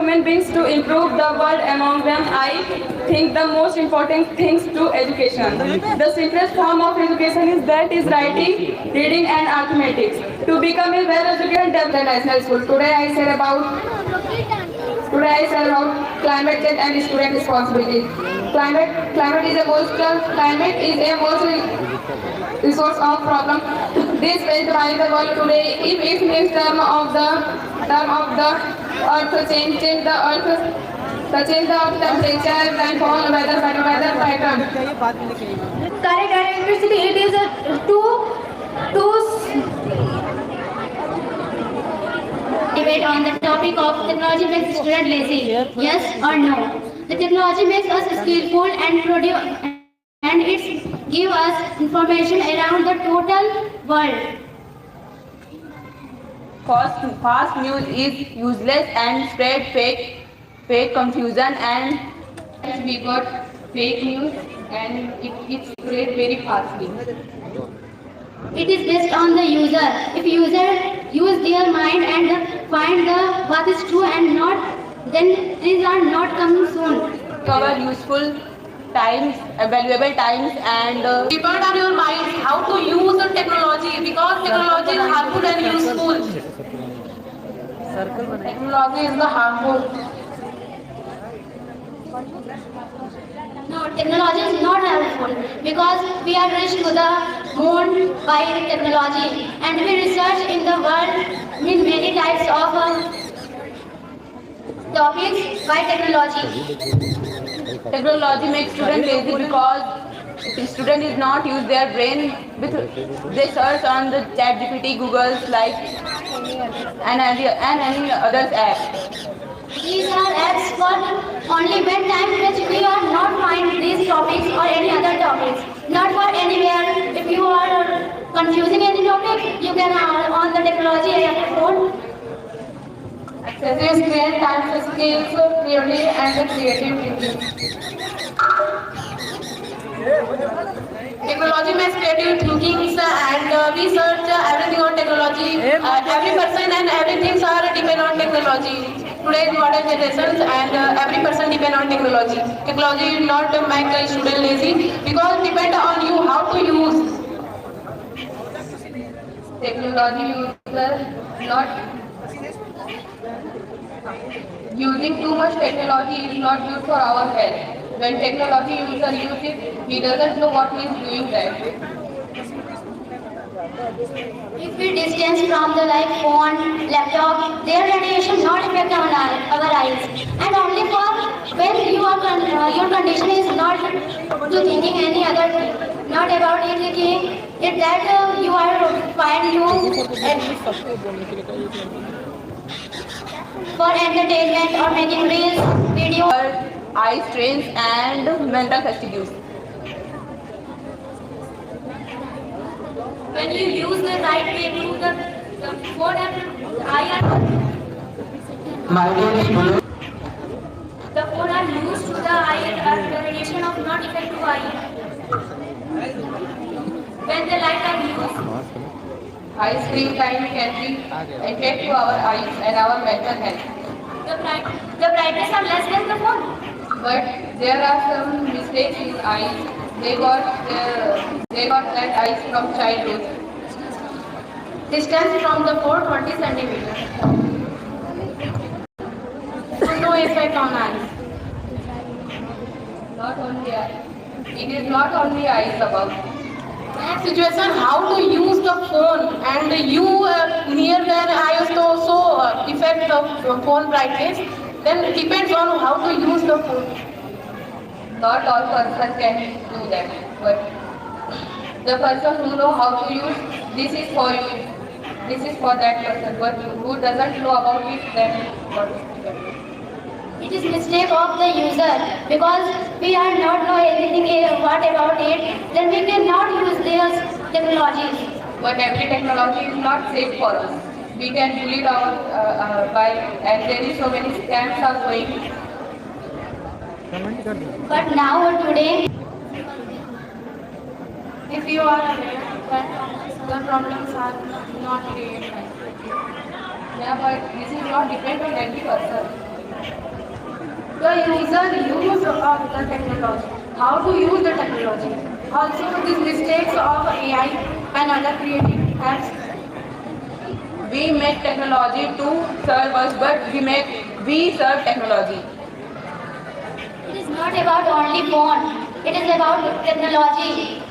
Human beings to improve the world. Among them, I think the most important things to education. The simplest form of education is writing, reading, and arithmetic. To become a well-educated national school. Today I said about climate change and student responsibility. Climate is a most resource of problem. This faced by the world today. If it means term of the earth change the earth change the earth temperature, rainfall, weather pattern. Correct electricity. It is a debate on the topic of technology makes student lazy. Yes or no? The technology makes us skillful and it gives us information around the total world. Fast news is useless and spread fake confusion, and we got fake news and it spread very fastly. It is based on the user. If user use their mind and find the what is true and not, then these are not coming soon. Our useful times, valuable times, and Depend on your mind how to use the technology, because technology is harmful and useful. technology is the harmful. No, technology is not helpful because we are reached to the moon by technology and we research in the world in many types of topics by technology. Technology makes students lazy because if student is not use their brain with they search on the ChatGPT, Google's like and any others app. These are apps for only when time which we are not find these topics or any other topics. Not for anywhere. If you are confusing any topic, you can on the technology or your phone. Accessing screen time skills clearly and creativity. Technology makes creative thinkings and we search everything on technology. Every person and everything are depend on technology. Today's modern generations and every person depend on technology. Technology will not make a student lazy because depend on you how to use. Technology user not using too much technology is not good for our health. When technology user uses it, he doesn't know what he is doing that. If we distance from the like phone, laptop, their radiation not affect our eyes. And only for when you are your condition is not to thinking any other thing, not about anything. If that you are find you for entertainment or making reels, videos. Eye strains and mental fatigues. When you use the right way to the phone and eye are the phone are used to the eye and the radiation of not effect to eye. When the light are used, Eye screen time can be affect to our eyes and our mental health. the brightness are less than the phone. But there are some mistakes in eyes. They got that eyes from childhood. Distance from the port 20 centimeters. So no effect on eyes. Not only eyes. It is not only eyes about. Situation how to use the phone and you near where eyes also affect the phone brightness, then it depends on how to use the phone. Not all person can do that, but the person who know how to use, this is for you, this is for that person, but who doesn't know about it, then what is it? It is mistake of the user because we are not know anything what about it, then we cannot use their technologies. But every technology is not safe for us. We can bully our by, and there is so many scams are going. But now or today, If you are aware that the problems are not created. Yeah, but this is not depend on every person. The user use of the technology. How to use the technology. Also, these mistakes of AI and other creative apps. We make technology to serve us, but we serve technology. It is not about only phone. It is about technology.